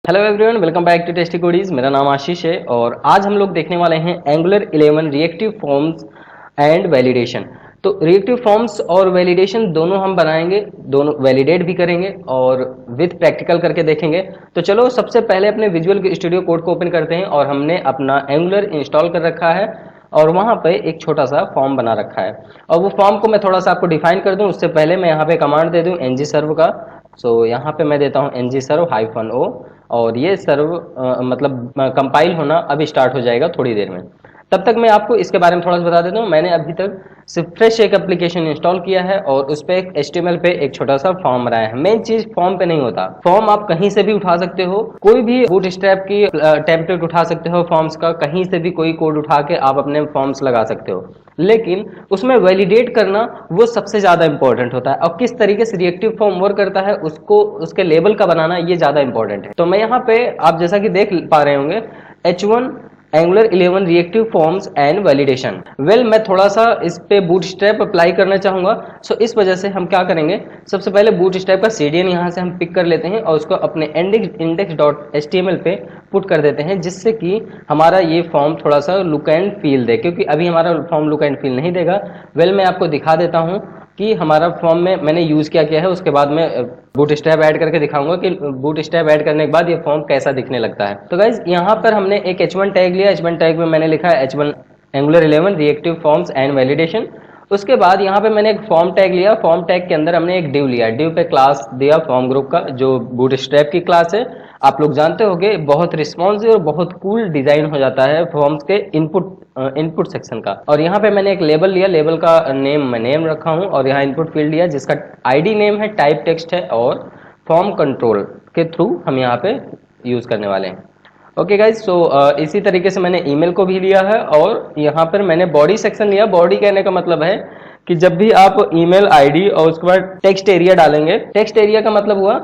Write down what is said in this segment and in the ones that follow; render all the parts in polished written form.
Hello everyone, welcome back to tasty codies. मेरा नाम आशीष है और आज हम लोग देखने वाले हैं angular 11 reactive forms and validation. तो रिएक्टिव फॉर्म्स और वैलिडेशन दोनों हम बनाएंगे, दोनों वैलिडेट भी करेंगे और विथ प्रैक्टिकल करके देखेंगे। तो चलो सबसे पहले अपने विजुअल स्टूडियो कोड को ओपन करते हैं और हमने अपना एंगुलर इंस्टॉल कर रखा है और वहाँ पे एक छोटा सा फॉर्म बना रखा है और वो फॉर्म को मैं थोड़ा सा आपको डिफाइन कर दूं उससे पहले मैं यहाँ पे कमांड दे दूं ng सर्व का। सो यहाँ पे मैं देता हूँ ng सर्व -o और ये सर्व मतलब कंपाइल होना अभी स्टार्ट हो जाएगा थोड़ी देर में। तब तक मैं आपको इसके बारे में थोड़ा सा बता देता हूँ। मैंने अभी तक सिर्फ फ्रेश एक एप्लीकेशन इंस्टॉल किया है और उस पर एक HTML पे एक छोटा सा फॉर्म बनाया है। मेन चीज फॉर्म पे नहीं होता, फॉर्म आप कहीं से भी उठा सकते हो, कोई भी बूटस्ट्रैप की टेम्पलेट उठा सकते हो फॉर्म्स का, कहीं से भी कोई कोड उठा के आप अपने फॉर्म्स लगा सकते हो, लेकिन उसमें वैलिडेट करना वो सबसे ज्यादा इंपॉर्टेंट होता है और किस तरीके से रिएक्टिव फॉर्म वर्क करता है उसको उसके लेबल का बनाना ये ज्यादा इंपॉर्टेंट है। तो मैं यहाँ पे आप जैसा कि देख पा रहे होंगे H1 angular 11 reactive forms and validation. Well मैं थोड़ा सा इस पे बूटस्ट्रैप अप्लाई करना चाहूंगा। सो इस वजह से हम क्या करेंगे, सबसे पहले बूटस्ट्रैप का CDN यहाँ से हम पिक कर लेते हैं और उसको अपने index.html पे पुट कर देते हैं, जिससे कि हमारा ये फॉर्म थोड़ा सा लुक एंड फील दे, क्योंकि अभी हमारा फॉर्म लुक एंड फील नहीं देगा। वेल मैं आपको दिखा देता हूँ कि हमारा फॉर्म में मैंने यूज क्या किया है, उसके बाद मैं बूटस्ट्रैप ऐड करके दिखाऊंगा कि बूटस्ट्रैप ऐड करने के बाद ये फॉर्म कैसा दिखने लगता है। तो गाइज यहाँ पर हमने एक H1 टैग लिया, H1 टैग में मैंने लिखा है H1 angular 11 reactive forms and validation. उसके बाद यहाँ पे मैंने एक फॉर्म टैग लिया, फॉर्म टैग के अंदर हमने एक डिव लिया, डिव पे क्लास दिया फॉर्म ग्रुप का जो बूटस्ट्रैप की क्लास है। आप लोग जानते होंगे बहुत रिस्पॉन्सिव और बहुत कूल डिजाइन हो जाता है फॉर्म्स के इनपुट सेक्शन का। और यहाँ पे मैंने एक लेबल लिया, लेबल का नेम मैं नेम रखा हूँ और यहाँ इनपुट फील्ड लिया जिसका ID नेम है, टाइप टेक्स्ट है और फॉर्म कंट्रोल के थ्रू हम यहाँ पे यूज करने वाले हैं। ओके गाइज, सो इसी तरीके से मैंने ईमेल को भी लिया है और यहाँ पर मैंने बॉडी सेक्शन लिया। बॉडी कहने का मतलब है कि जब भी आप ईमेल ID और उसके बाद टेक्स्ट एरिया डालेंगे, टेक्स्ट एरिया का मतलब हुआ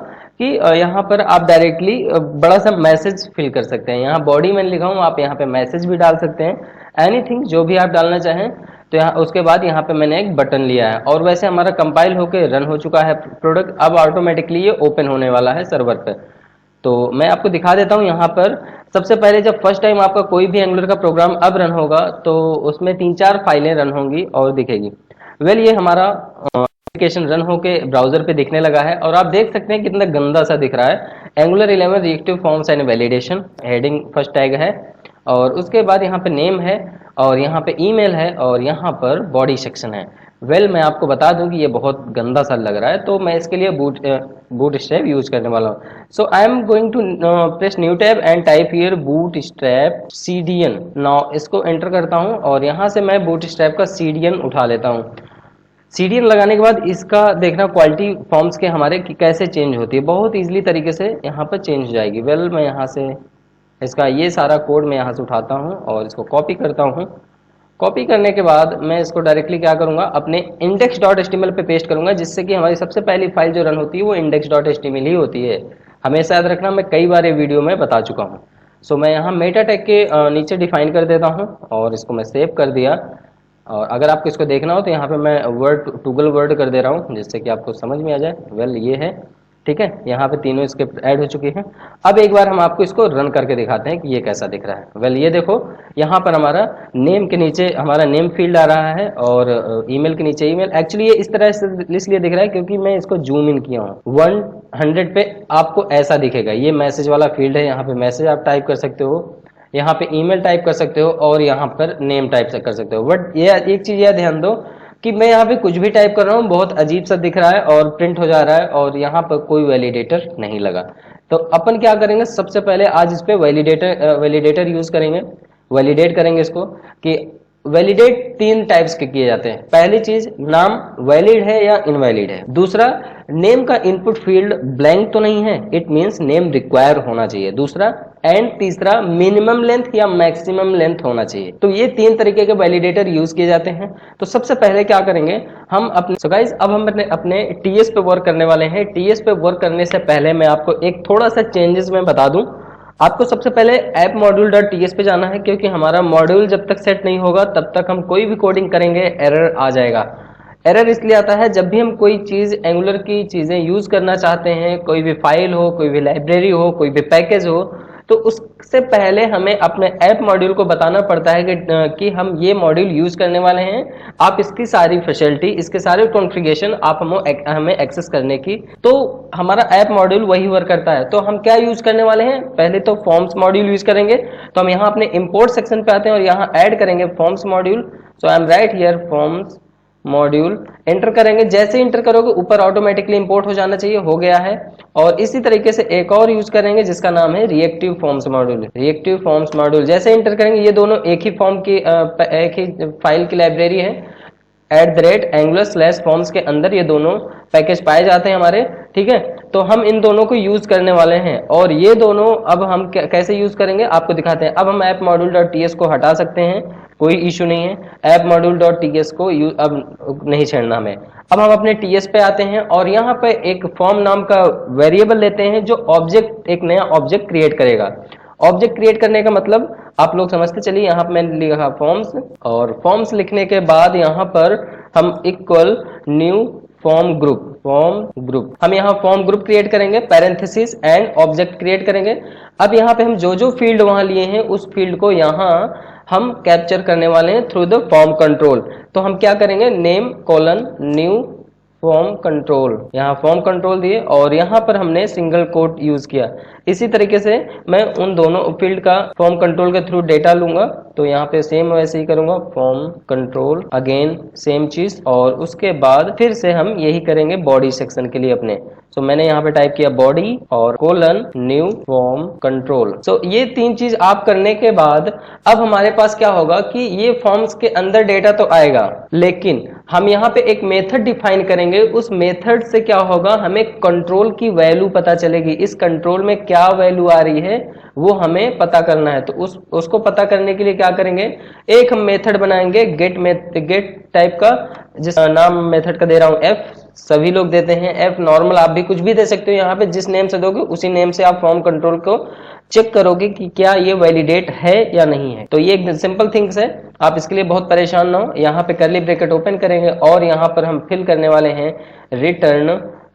कि यहाँ पर आप डायरेक्टली बड़ा सा मैसेज फिल कर सकते हैं। यहाँ बॉडी मैंने लिखा हूँ, आप यहाँ पे मैसेज भी डाल सकते हैं, एनीथिंग जो भी आप डालना चाहें। तो यहाँ उसके बाद यहाँ पे मैंने एक बटन लिया है और वैसे हमारा कंपाइल होकर रन हो चुका है प्रोडक्ट। अब ऑटोमेटिकली ये ओपन होने वाला है सर्वर पर। तो मैं आपको दिखा देता हूँ यहाँ पर। सबसे पहले जब फर्स्ट टाइम आपका कोई भी एंगुलर का प्रोग्राम अब रन होगा तो उसमें 3-4 फाइलें रन होंगी और दिखेगी। वेल ये हमारा एप्लीकेशन रन होके ब्राउजर पे दिखने लगा है और आप देख सकते हैं कितना गंदा सा दिख रहा है। Angular 11 reactive forms and validation heading first tag है और उसके बाद यहाँ पे नेम है और यहाँ पे ईमेल है और यहाँ पर बॉडी सेक्शन है। वेल मैं आपको बता दूं कि ये बहुत गंदा सा लग रहा है, तो मैं इसके लिए बूटस्ट्रैप यूज करने वाला हूँ। So I am going to press new tab and type here Bootstrap CDN। Now इसको एंटर करता हूँ और यहाँ से मैं बूटस्ट्रैप का CDN उठा लेता हूँ। CDN लगाने के बाद इसका देखना क्वालिटी फॉर्म्स के हमारे कैसे चेंज होती है, बहुत इजीली तरीके से यहाँ पर चेंज हो जाएगी। वेल मैं यहाँ से इसका ये सारा कोड मैं यहाँ से उठाता हूँ और इसको कॉपी करता हूँ। कॉपी करने के बाद मैं इसको डायरेक्टली क्या करूँगा, अपने index.html पे पेस्ट करूँगा, जिससे कि हमारी सबसे पहली फाइल जो रन होती है वो index.html ही होती है। हमेशा याद रखना, मैं कई बार ये वीडियो में बता चुका हूँ। सो मैं यहाँ मेटा टैग के नीचे डिफाइन कर देता हूँ और इसको मैं सेव कर दिया। और अगर आपको इसको देखना हो तो यहाँ पे मैं टूगल वर्ड कर दे रहा हूँ जिससे कि आपको समझ में आ जाए। वेल ये है, ठीक है, यहाँ पे तीनों स्क्रिप्ट ऐड हो चुकी हैं। अब एक बार हम आपको इसको रन करके दिखाते हैं कि ये कैसा दिख रहा है। वेल ये देखो, यहाँ पर हमारा नेम के नीचे हमारा नेम फील्ड आ रहा है और ईमेल के नीचे ईमेल। एक्चुअली ये इस तरह से इसलिए दिख रहा है क्योंकि मैं इसको जूम इन किया हूँ 100 पे, आपको ऐसा दिखेगा। ये मैसेज वाला फील्ड है, यहाँ पे मैसेज आप टाइप कर सकते हो, यहाँ पे ईमेल टाइप कर सकते हो और यहाँ पर नेम टाइप कर सकते हो। बट ये एक चीज यह ध्यान दो कि मैं यहाँ पे कुछ भी टाइप कर रहा हूँ, बहुत अजीब सा दिख रहा है और प्रिंट हो जा रहा है और यहाँ पर कोई वैलिडेटर नहीं लगा। तो अपन क्या करेंगे, सबसे पहले आज इस पे वैलिडेटर यूज करेंगे, वैलिडेट करेंगे इसको। कि वैलिडेट 3 टाइप्स के किए जाते हैं। पहली चीज, नाम वैलिड है या इनवैलिड है। दूसरा, नेम का इनपुट फील्ड ब्लैंक तो नहीं है, इट मींस नेम रिक्वायर होना चाहिए। दूसरा एंड तीसरा, मिनिमम लेंथ या मैक्सिमम लेंथ होना चाहिए। तो ये 3 तरीके के वैलिडेटर यूज किए जाते हैं। तो सबसे पहले क्या करेंगे हम अपने, सो गाइस अब हम अपने TS पे वर्क करने वाले हैं। TS पे वर्क करने से पहले मैं आपको एक थोड़ा सा चेंजेस में बता दूं। आपको सबसे पहले ऐप module.ts पे जाना है, क्योंकि हमारा मॉड्यूल जब तक सेट नहीं होगा तब तक हम कोई भी कोडिंग करेंगे एरर आ जाएगा। एरर इसलिए आता है जब भी हम कोई चीज़ एंगुलर की चीज़ें यूज़ करना चाहते हैं, कोई भी फाइल हो, कोई भी लाइब्रेरी हो, कोई भी पैकेज हो, तो उससे पहले हमें अपने ऐप मॉड्यूल को बताना पड़ता है कि हम ये मॉड्यूल यूज़ करने वाले हैं। आप इसकी सारी फैसिलिटी, इसके सारे कॉन्फ़िगरेशन आप हमें एक्सेस करने की, तो हमारा ऐप मॉड्यूल वही वर्क करता है। तो हम क्या यूज़ करने वाले हैं, पहले तो फॉर्म्स मॉड्यूल यूज़ करेंगे। तो हम यहाँ अपने इंपोर्ट सेक्शन पे आते हैं और यहाँ ऐड करेंगे forms module. So I M right here forms module, enter करेंगे। जैसे एंटर करोगे ऊपर ऑटोमेटिकली इंपोर्ट हो जाना चाहिए, हो गया है। और इसी तरीके से एक और यूज करेंगे जिसका नाम है reactive forms module. Reactive forms module जैसे एंटर करेंगे, ये दोनों एक ही फॉर्म की एक ही फाइल की लाइब्रेरी है। @angular/forms के अंदर ये दोनों पैकेज पाए जाते हैं हमारे, ठीक है। तो हम इन दोनों को यूज करने वाले हैं और ये दोनों अब हम कैसे यूज करेंगे आपको दिखाते हैं। अब हम ऐप मॉड्यूल.ts को हटा सकते हैं, कोई इशू नहीं है। ऐप मॉड्यूल.ts को अब नहीं छेड़ना हमें। अब हम अपने टीएस पे आते हैं और यहाँ पे एक फॉर्म नाम का वेरिएबल लेते हैं जो ऑब्जेक्ट, एक नया ऑब्जेक्ट क्रिएट करेगा। ऑब्जेक्ट क्रिएट करने का मतलब आप लोग समझते चलिए। यहाँ पे मैंने लिखा फॉर्म्स, और फॉर्म्स लिखने के बाद यहाँ पर हम इक्वल न्यू फॉर्म ग्रुप हम यहाँ फॉर्म ग्रुप क्रिएट करेंगे, पैरेंथेसिस एंड ऑब्जेक्ट क्रिएट करेंगे। अब यहाँ पे हम जो जो फील्ड वहां लिए हैं उस फील्ड को यहाँ हम कैप्चर करने वाले हैं थ्रू द फॉर्म कंट्रोल। तो हम क्या करेंगे, name colon new form control, यहाँ फॉर्म कंट्रोल दिए और यहाँ पर हमने सिंगल कोट यूज किया। इसी तरीके से मैं उन दोनों फील्ड का फॉर्म कंट्रोल के थ्रू डेटा लूंगा। तो यहाँ पे सेम वैसे ही करूंगा, फॉर्म कंट्रोल अगेन सेम चीज, और उसके बाद फिर से हम यही करेंगे बॉडी सेक्शन के लिए अपने। सो मैंने यहाँ पे टाइप किया बॉडी और कोलन न्यू फॉर्म कंट्रोल। सो ये तीन चीज आप करने के बाद अब हमारे पास क्या होगा कि ये फॉर्म्स के अंदर डेटा तो आएगा, लेकिन हम यहाँ पे एक मेथड डिफाइन करेंगे। उस मेथड से क्या होगा, हमें कंट्रोल की वैल्यू पता चलेगी। इस कंट्रोल में क्या वैल्यू आ रही है वो हमें पता करना है। तो उसको पता करने के लिए क्या करेंगे, एक हम मेथड बनाएंगे गेट टाइप का, जिस नाम मेथड का दे रहा हूं एफ, सभी लोग देते हैं एफ नॉर्मल, आप भी कुछ भी दे सकते हो। यहाँ पे जिस नेम से दोगे उसी नेम से आप फॉर्म कंट्रोल को चेक करोगे कि क्या ये वैलिडेट है या नहीं है। तो ये एक सिंपल थिंग्स है, आप इसके लिए बहुत परेशान ना हो। यहाँ पे कर्ली ब्रैकेट ओपन करेंगे और यहाँ पर हम फिल करने वाले हैं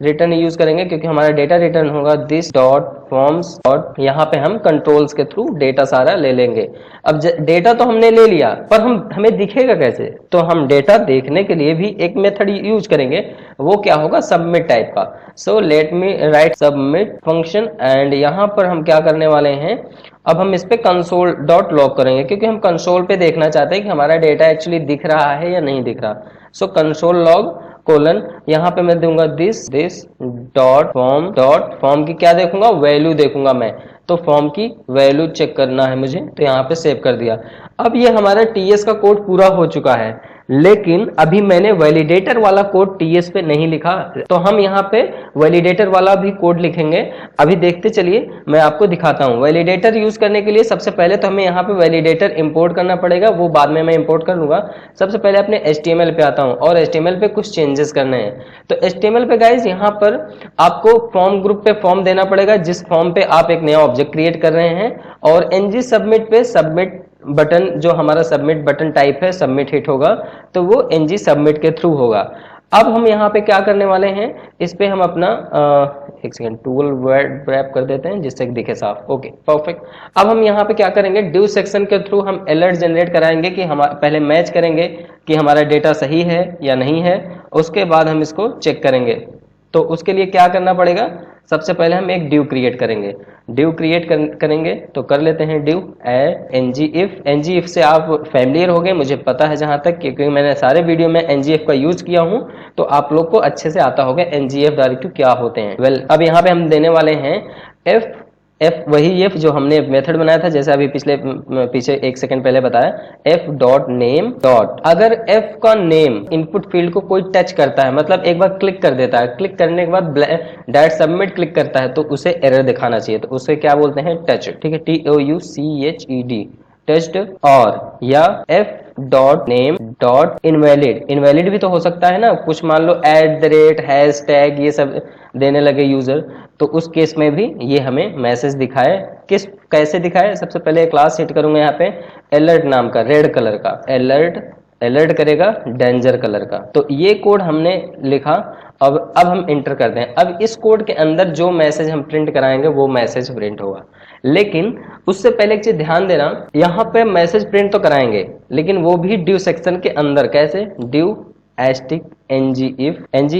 रिटर्न यूज करेंगे क्योंकि हमारा डेटा रिटर्न होगा दिस डॉट फॉर्म्स डॉट, यहाँ पे हम कंट्रोल्स के थ्रू डेटा सारा ले लेंगे। अब डेटा तो हमने ले लिया, पर हमें दिखेगा कैसे, तो हम डेटा देखने के लिए भी एक मेथड यूज करेंगे, वो क्या होगा, सबमिट टाइप का। So let me right submit function, and यहाँ पर हम क्या करने वाले हैं, अब हम इस पे कंसोल डॉट लॉग करेंगे क्योंकि हम कंसोल पे देखना चाहते हैं कि हमारा डेटा एक्चुअली दिख रहा है या नहीं दिख रहा। सो कंसोल लॉग कोलन, यहाँ पे मैं दूंगा दिस डॉट फॉर्म की क्या देखूंगा, वैल्यू देखूंगा मैं। तो फॉर्म की वैल्यू चेक करना है मुझे, तो यहाँ पे सेव कर दिया। अब ये हमारा टीएस का कोड पूरा हो चुका है, लेकिन अभी मैंने वैलिडेटर वाला कोड टीएस पे नहीं लिखा, तो हम यहाँ पे वैलिडेटर वाला भी कोड लिखेंगे। अभी देखते चलिए, मैं आपको दिखाता हूँ। वैलिडेटर यूज करने के लिए सबसे पहले तो हमें यहाँ पे वैलिडेटर इंपोर्ट करना पड़ेगा, वो बाद में मैं इंपोर्ट कर लूंगा। सबसे पहले अपने HTML पे आता हूँ और HTML पे कुछ चेंजेस करने हैं। तो HTML पे गाइज यहाँ पर आपको फॉर्म ग्रुप पे फॉर्म देना पड़ेगा, जिस फॉर्म पे आप एक नया ऑब्जेक्ट क्रिएट कर रहे हैं, और NG सबमिट पे सबमिट बटन, जो हमारा सबमिट बटन टाइप है, सबमिट हिट होगा तो वो NG सबमिट के थ्रू होगा। अब हम यहाँ पे क्या करने वाले हैं, इस पे हम अपना एक सेकेंड टूल रैप कर देते हैं जिससे दिखे साफ। Okay perfect. अब हम यहाँ पे क्या करेंगे, ड्यू सेक्शन के थ्रू हम अलर्ट जनरेट कराएंगे कि हम पहले मैच करेंगे कि हमारा डेटा सही है या नहीं है, उसके बाद हम इसको चेक करेंगे। तो उसके लिए क्या करना पड़ेगा, सबसे पहले हम एक ड्यू क्रिएट करेंगे। ड्यू क्रिएट करेंगे तो कर लेते हैं ड्यू ngif से आप फैमिलियर हो गए, मुझे पता है जहां तक, क्योंकि मैंने सारे वीडियो में ngif का यूज किया हूं, तो आप लोग को अच्छे से आता होगा ngif डायरेक्टिव क्या होते हैं। वेल अब यहाँ पे हम देने वाले हैं f वही f जो हमने मेथड बनाया था, जैसे अभी पीछे एक सेकंड पहले बताया, f डॉट नेम डॉट। अगर f का नेम इनपुट फील्ड को कोई टच करता है, मतलब एक बार क्लिक कर देता है, क्लिक करने के बाद डायरेक्ट सबमिट क्लिक करता है, तो उसे एरर दिखाना चाहिए, तो उसे क्या बोलते हैं, टच, ठीक है, TOUCHED टच्ड। और या f dot name dot invalid भी तो हो सकता है ना, कुछ मान लो @ ये सब देने लगे यूजर, तो उस केस में भी ये हमें मैसेज दिखाए। कैसे दिखाए, सबसे पहले क्लास सेट करूंगा यहाँ पे अलर्ट नाम का, रेड कलर का अलर्ट अलर्ट करेगा डेंजर कलर का। तो ये कोड हमने लिखा। अब हम इंटर करते हैं। अब इस कोड के अंदर जो मैसेज हम प्रिंट कराएंगे वो मैसेज प्रिंट होगा। लेकिन उससे पहले एक चीज ध्यान देना, यहाँ पे मैसेज प्रिंट तो कराएंगे लेकिन वो भी ड्यू सेक्शन के अंदर। कैसे? ड्यू एस्टिक एनजी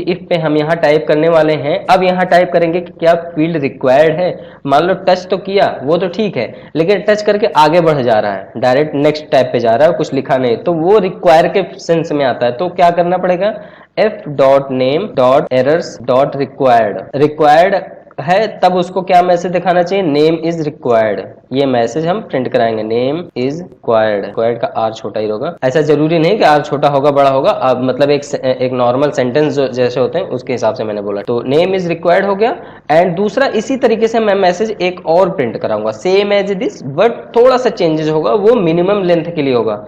इफ पे हम यहाँ टाइप करने वाले हैं। अब यहाँ टाइप करेंगे कि क्या फील्ड रिक्वायर्ड है। मान लो टच तो किया, वो तो ठीक है, लेकिन टच करके आगे बढ़ जा रहा है, डायरेक्ट नेक्स्ट टैब पे जा रहा है, कुछ लिखा नहीं, तो वो रिक्वायर के सेंस में आता है। तो क्या करना पड़ेगा? f.name.errors.required है, तब उसको क्या मैसेज दिखाना चाहिए? Name is required. ये मैसेज हम प्रिंट कराएंगे, नेम इज रिक्वायर्ड। रिक्वायर्ड का आर छोटा ही होगा, ऐसा जरूरी नहीं कि आर छोटा होगा बड़ा होगा। अब मतलब एक नॉर्मल सेंटेंस जो जैसे होते हैं उसके हिसाब से मैंने बोला। तो नेम इज रिक्वायर्ड हो गया। एंड दूसरा इसी तरीके से मैं मैसेज एक और प्रिंट कराऊंगा, सेम एज दिस, बट थोड़ा सा चेंजेस होगा, वो मिनिमम लेंथ के लिए होगा।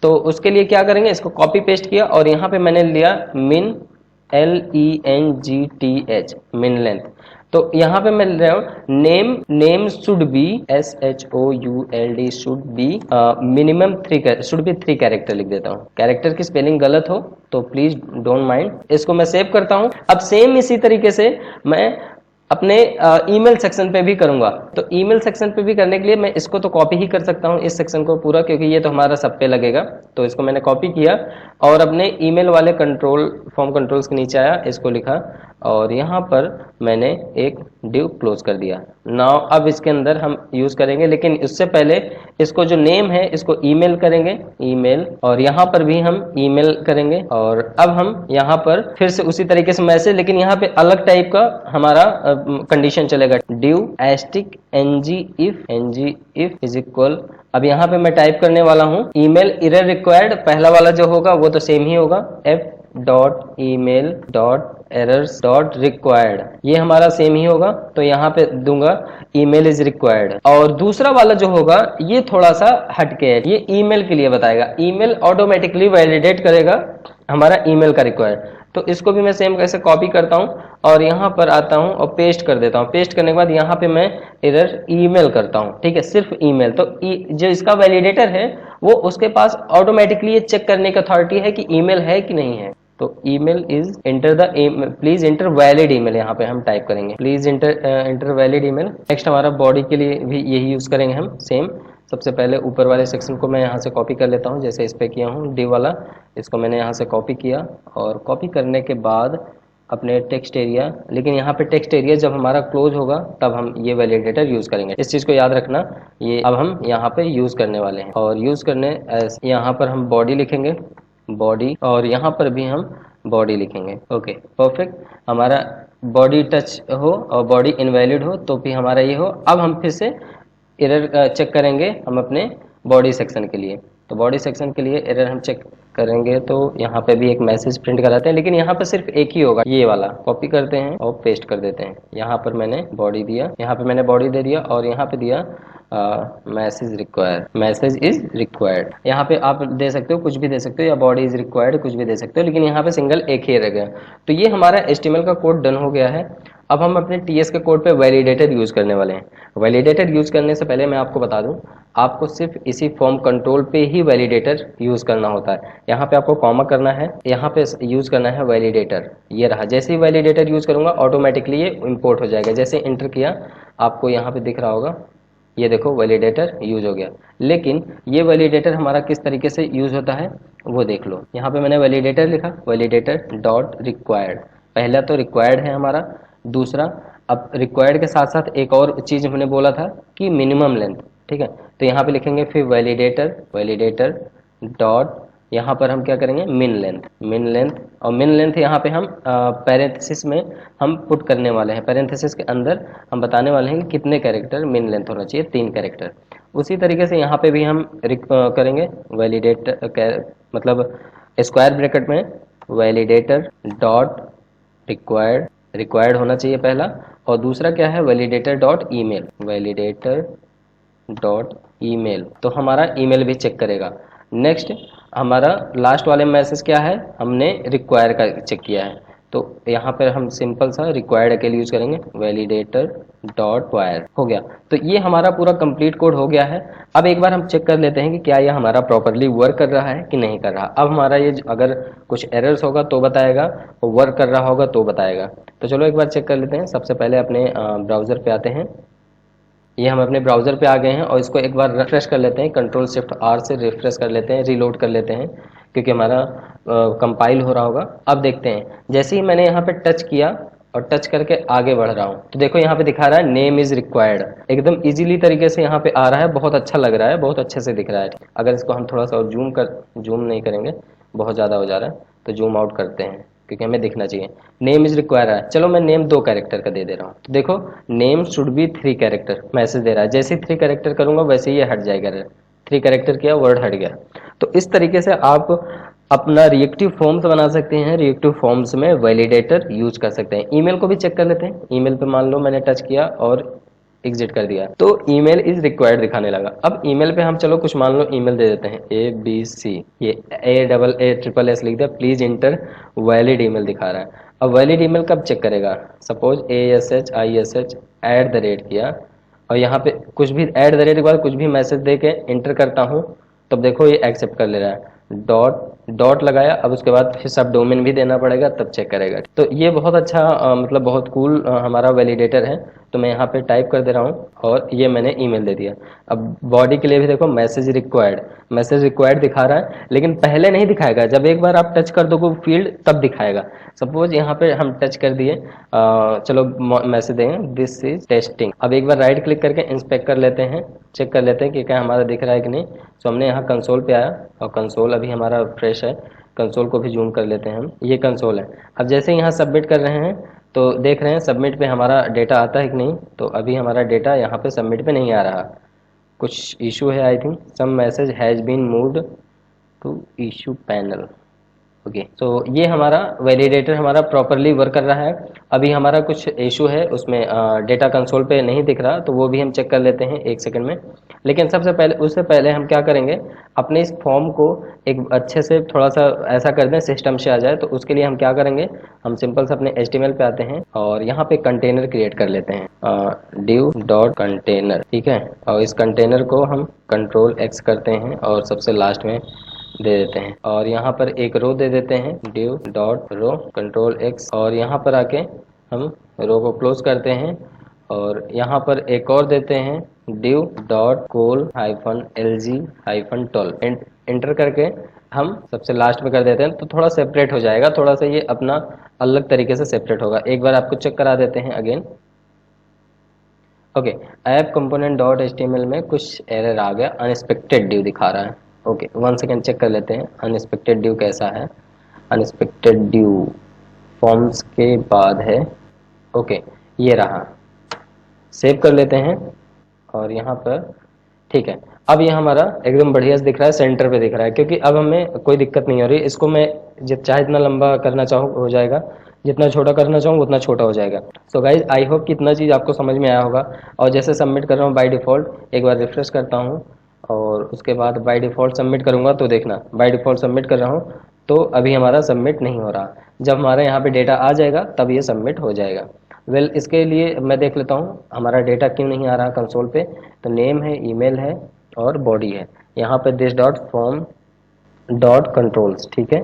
तो उसके लिए क्या करेंगे? इसको कॉपी पेस्ट किया और यहाँ पे मैंने लिया मिन LENGTH, मिन लेंथ। तो यहाँ पे मैं ले रहा हूँ name should B SHOULD should be minimum 3 character लिख देता हूँ। कैरेक्टर की स्पेलिंग गलत हो तो प्लीज डोंट माइंड। इसको मैं सेव करता हूँ। अब सेम इसी तरीके से मैं अपने ईमेल सेक्शन पे भी करूंगा। तो ईमेल सेक्शन पे भी करने के लिए मैं इसको तो कॉपी ही कर सकता हूँ, इस सेक्शन को पूरा, क्योंकि ये तो हमारा सब पे लगेगा। तो इसको मैंने कॉपी किया और अपने ईमेल वाले फॉर्म कंट्रोल्स के नीचे आया, इसको लिखा और यहाँ पर मैंने एक डिव क्लोज कर दिया। नाउ अब इसके अंदर हम यूज करेंगे, लेकिन इससे पहले इसको जो नेम है इसको ईमेल करेंगे, ईमेल, और यहाँ पर भी हम ईमेल करेंगे। और अब हम यहाँ पर फिर से उसी तरीके से मैसेज, लेकिन यहाँ पे अलग टाइप का हमारा कंडीशन चलेगा। ड्यू एस्टिक एनजी इफ इज इक्वल। अब यहाँ पे मैं टाइप करने वाला हूँ ईमेल एरर रिक्वायर्ड। पहला वाला जो होगा वो तो सेम ही होगा, f.email.errors.required, ये हमारा सेम ही होगा। तो यहाँ पे दूंगा ईमेल इज रिक्वायर्ड। और दूसरा वाला जो होगा ये थोड़ा सा हटके है, ये ईमेल के लिए बताएगा। ईमेल ऑटोमेटिकली वैलिडेट करेगा हमारा ईमेल का रिक्वायर्ड। तो इसको भी मैं सेम कैसे कॉपी करता हूँ और यहाँ पर आता हूँ और पेस्ट कर देता हूँ। पेस्ट करने के बाद यहाँ पे मैं एरर ईमेल करता हूँ, ठीक है, सिर्फ ईमेल। तो जो इसका वैलिडेटर है वो उसके पास ऑटोमेटिकली ये चेक करने की अथॉरिटी है कि ईमेल है कि नहीं है। तो email is please inter valid email, यहाँ पे हम टाइप करेंगे please inter valid email. Next हमारा बॉडी के लिए भी यही यूज करेंगे हम सेम। सबसे पहले ऊपर वाले सेक्शन को मैं यहाँ से कॉपी कर लेता हूँ, जैसे इस पे किया हूँ डी वाला, इसको मैंने यहाँ से कॉपी किया। और कॉपी करने के बाद अपने टेक्स्ट एरिया, लेकिन यहाँ पे टेक्स्ट एरिया जब हमारा क्लोज होगा तब हम ये वैलिडेटर यूज करेंगे, इस चीज को याद रखना। ये अब हम यहाँ पे यूज करने वाले हैं और यूज करने यहाँ पर हम बॉडी लिखेंगे, बॉडी, और यहाँ पर भी हम बॉडी लिखेंगे। Okay perfect. हमारा बॉडी टच हो और बॉडी इनवैलिड हो तो भी हमारा ये हो। अब हम फिर से एरर चेक करेंगे हम अपने बॉडी सेक्शन के लिए। तो बॉडी सेक्शन के लिए एरर हम चेक करेंगे तो यहाँ पे भी एक मैसेज प्रिंट कराते हैं, लेकिन यहाँ पे सिर्फ एक ही होगा, ये वाला। कॉपी करते हैं और पेस्ट कर देते हैं। यहाँ पर मैंने बॉडी दिया, यहाँ पे मैंने बॉडी दे दिया और यहाँ पे दिया message required, message is required. यहाँ पे आप दे सकते हो, कुछ भी दे सकते हो, या बॉडी इज रिक्वायर्ड कुछ भी दे सकते हो, लेकिन यहाँ पे सिंगल एक ही रह गया। तो ये हमारा HTML का कोड डन हो गया है। अब हम अपने TS के कोड पे वैलिडेटर यूज करने वाले हैं। वैलिडेटर यूज करने से पहले मैं आपको बता दूं, आपको सिर्फ इसी फॉर्म कंट्रोल पे ही वैलिडेटर यूज करना होता है। यहाँ पे आपको कॉमा करना है, यहाँ पे यूज करना है वैलिडेटर, ये रहा। जैसे ही वैलिडेटर यूज करूंगा ऑटोमेटिकली ये इंपोर्ट हो जाएगा। जैसे इंटर किया आपको यहाँ पे दिख रहा होगा, ये देखो वैलिडेटर यूज हो गया। लेकिन ये वैलिडेटर हमारा किस तरीके से यूज होता है वो देख लो। यहाँ पे मैंने वैलिडेटर लिखा, वैलिडेटर डॉट रिक्वायर्ड। पहला तो रिक्वायर्ड है हमारा, दूसरा अब रिक्वायर्ड के साथ साथ एक और चीज हमने बोला था कि मिनिमम लेंथ, ठीक है। तो यहाँ पे लिखेंगे फिर वैलिडेटर डॉट, यहाँ पर हम क्या करेंगे मिन लेंथ। और मिन लेंथ यहाँ पे हम पैरेंथेसिस में हम पुट करने वाले हैं। पैरेंथेसिस के अंदर हम बताने वाले हैं कि कितने कैरेक्टर मिन लेंथ होना चाहिए, 3 कैरेक्टर। उसी तरीके से यहाँ पे भी हम करेंगे वैलिडेटर, मतलब स्क्वायर ब्रैकेट में वैलिडेटर डॉट रिक्वायर्ड होना चाहिए पहला, और दूसरा क्या है वैलिडेटर डॉट ईमेल, तो हमारा ईमेल भी चेक करेगा। नेक्स्ट हमारा लास्ट वाले मैसेज क्या है, हमने रिक्वायर का चेक किया है। तो यहाँ पर हम सिंपल सा रिक्वायर्ड के लिए यूज करेंगे, वैलिडेटर डॉट वायर हो गया। तो ये हमारा पूरा कंप्लीट कोड हो गया है। अब एक बार हम चेक कर लेते हैं कि क्या ये हमारा प्रॉपरली वर्क कर रहा है कि नहीं कर रहा। अब हमारा ये अगर कुछ एरर्स होगा तो बताएगा, वर्क कर रहा होगा तो बताएगा। तो चलो एक बार चेक कर लेते हैं। सबसे पहले अपने ब्राउज़र पे आते हैं। ये हम अपने ब्राउज़र पे आ गए हैं और इसको एक बार रिफ्रेश कर लेते हैं। कंट्रोल शिफ्ट आर से रिफ्रेश कर लेते हैं, रीलोड कर लेते हैं, क्योंकि हमारा कंपाइल हो रहा होगा। अब देखते हैं, जैसे ही मैंने यहाँ पे टच किया और टच करके आगे बढ़ रहा हूँ तो देखो यहाँ पे दिखा रहा है नेम इज रिक्वायर्ड। एकदम इजीली तरीके से यहाँ पे आ रहा है, बहुत अच्छा लग रहा है, बहुत अच्छे से दिख रहा है। अगर इसको हम थोड़ा सा और जूम नहीं करेंगे, बहुत ज़्यादा हो जा रहा है, तो जूम आउट करते हैं क्योंकि हमें दिखना चाहिए। नेम इज रिक्वायर है, चलो मैं नेम 2 कैरेक्टर का दे रहा हूँ। तो देखो name should be 3 character message दे रहा है। जैसे ही 3 कैरेक्टर करूंगा वैसे ही ये हट जाएगा। 3 कैरेक्टर किया, वर्ड हट गया। तो इस तरीके से आप अपना रिएक्टिव फॉर्म्स बना सकते हैं। रिएक्टिव फॉर्म्स में वैलिडेटर यूज कर सकते हैं। ईमेल को भी चेक कर लेते हैं। ईमेल पे मान लो मैंने टच किया और एग्जिट कर दिया तो ईमेल इज रिक्वायर्ड दिखाने लगा। अब ईमेल पे हम चलो कुछ मान लो ईमेल दे देते हैं ABC, ये AASSS लिख दिया, प्लीज इंटर वैलिड ईमेल दिखा रहा है। अब वैलिड ईमेल कब चेक करेगा, सपोज ASHISH @ किया और यहाँ पे कुछ भी @ के बाद कुछ भी मैसेज दे के इंटर करता हूँ, तब देखो ये एक्सेप्ट कर ले रहा है। डॉट लगाया, अब उसके बाद फिर सब डोमेन भी देना पड़ेगा तब चेक करेगा। तो ये बहुत अच्छा मतलब बहुत कूल हमारा वैलिडेटर है। तो मैं यहाँ पे टाइप कर दे रहा हूँ और ये मैंने ईमेल दे दिया। अब बॉडी के लिए भी देखो मैसेज रिक्वायर्ड दिखा रहा है, लेकिन पहले नहीं दिखाएगा। जब एक बार आप टच कर दोगे फील्ड तब दिखाएगा। सपोज यहाँ पे हम टच कर दिए, चलो मैसेज देंगे दिस इज टेस्टिंग। अब एक बार राइट क्लिक करके इंस्पेक्ट कर लेते हैं, चेक कर लेते हैं कि क्या हमारा दिख रहा है कि नहीं। तो हमने यहाँ कंसोल पे आया और कंसोल अभी हमारा फ्रेश है। कंसोल को भी जूम कर लेते हैं हम, ये कंसोल है। अब जैसे ही यहाँ सबमिट कर रहे हैं तो देख रहे हैं सबमिट पे हमारा डेटा आता है कि नहीं। तो अभी हमारा डेटा यहाँ पे सबमिट पे नहीं आ रहा, कुछ इशू है। I think some message has been moved to issue panel. Okay, तो ये हमारा वैलिडेटर हमारा प्रॉपरली वर्क कर रहा है। अभी हमारा कुछ इशू है, उसमें डेटा कंसोल पे नहीं दिख रहा, तो वो भी हम चेक कर लेते हैं 1 सेकंड में। लेकिन उससे पहले हम क्या करेंगे, अपने इस फॉर्म को एक अच्छे से थोड़ा सा ऐसा कर दें सिस्टम से आ जाए। तो उसके लिए हम क्या करेंगे, हम सिंपल से अपने HTML पे आते हैं और यहाँ पे कंटेनर क्रिएट कर लेते हैं, div.container, ठीक है। और इस कंटेनर को हम Ctrl+X करते हैं और सबसे लास्ट में दे देते हैं और यहाँ पर एक रो दे देते हैं, div.row, Ctrl+X, और यहाँ पर आके हम रो को क्लोज करते हैं और यहाँ पर एक और देते हैं div.col-lg-12। एंटर करके हम सबसे लास्ट में कर देते हैं तो थोड़ा सेपरेट हो जाएगा, थोड़ा सा ये अपना अलग तरीके से सेपरेट होगा। एक बार आपको चेक करा देते हैं again. Okay, app component dot HTML में कुछ एरर आ गया, अनएक्सपेक्टेड ड्यू दिखा रहा है। ओके, 1 सेकेंड चेक कर लेते हैं अनएक्सपेक्टेड ड्यू कैसा है। अनएक्सपेक्टेड ड्यू फॉर्म्स के बाद है। ओके, ये रहा, सेव कर लेते हैं और यहाँ पर ठीक है। अब ये हमारा एकदम बढ़िया से दिख रहा है, सेंटर पे दिख रहा है, क्योंकि अब हमें कोई दिक्कत नहीं हो रही। इसको मैं चाहे इतना लंबा करना चाहूँ हो जाएगा, जितना छोटा करना चाहूँ उतना छोटा हो जाएगा। सो गाइज आई होप कि इतना चीज़ आपको समझ में आया होगा। और जैसे सबमिट कर रहा हूँ बाय डिफ़ॉल्ट, एक बार रिफ्रेश करता हूँ और उसके बाद बाय डिफ़ॉल्ट सबमिट करूँगा तो देखना बाय डिफ़ॉल्ट सबमिट कर रहा हूँ तो अभी हमारा सबमिट नहीं हो रहा। जब हमारे यहाँ पे डेटा आ जाएगा तब ये सबमिट हो जाएगा। वेल, इसके लिए मैं देख लेता हूँ हमारा डेटा क्यों नहीं आ रहा कंसोल पे। तो नेम है, ईमेल है और बॉडी है। यहाँ पे this dot form dot controls, ठीक है।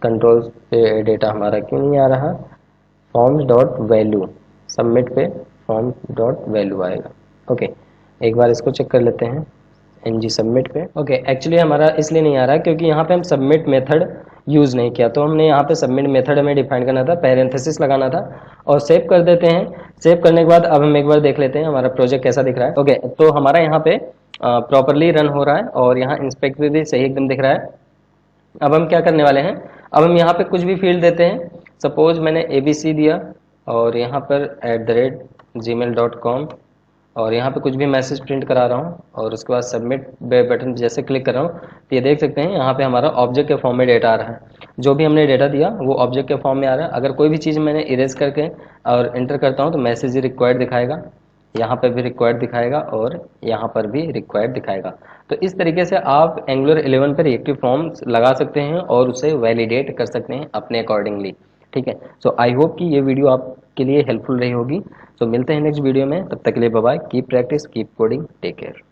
कंट्रोल्स पे डेटा हमारा क्यों नहीं आ रहा, फॉर्म्स डॉट वैल्यू, सबमिट पे फॉर्म्स डॉट वैल्यू आएगा। ओके, एक बार इसको चेक कर लेते हैं NG सबमिट पे। ओके, एक्चुअली हमारा इसलिए नहीं आ रहा क्योंकि यहाँ पे हम सबमिट मेथड यूज़ नहीं किया। तो हमने यहाँ पे सबमिट मेथड हमें डिफाइन करना था, पैरेंथेसिस लगाना था और सेव कर देते हैं। सेव करने के बाद अब हम एक बार देख लेते हैं हमारा प्रोजेक्ट कैसा दिख रहा है। ओके, तो हमारा यहाँ पे प्रॉपरली रन हो रहा है और यहाँ इंस्पेक्ट भी सही एकदम दिख रहा है। अब हम क्या करने वाले हैं, अब हम यहाँ पे कुछ भी फील्ड देते हैं। सपोज मैंने ABC दिया और यहाँ पर @gmail.com और यहाँ पे कुछ भी मैसेज प्रिंट करा रहा हूँ और उसके बाद सबमिट बटन जैसे क्लिक कर रहा हूँ तो ये देख सकते हैं यहाँ पे हमारा ऑब्जेक्ट के फॉर्म में डेटा आ रहा है। जो भी हमने डेटा दिया वो ऑब्जेक्ट के फॉर्म में आ रहा है। अगर कोई भी चीज़ मैंने इरेज करके और एंटर करता हूँ तो मैसेज रिक्वायर्ड दिखाएगा, यहाँ पर भी रिक्वायर्ड दिखाएगा और यहाँ पर भी रिक्वायर्ड दिखाएगा। तो इस तरीके से आप एंगुलर 11 पर रिएक्टिव फॉर्म्स लगा सकते हैं और उसे वैलिडेट कर सकते हैं अपने अकॉर्डिंगली। ठीक है। सो आई होप कि ये वीडियो आपके लिए हेल्पफुल रही होगी। सो मिलते हैं नेक्स्ट वीडियो में, तब तक के लिए bye bye, keep practice, keep coding, take care.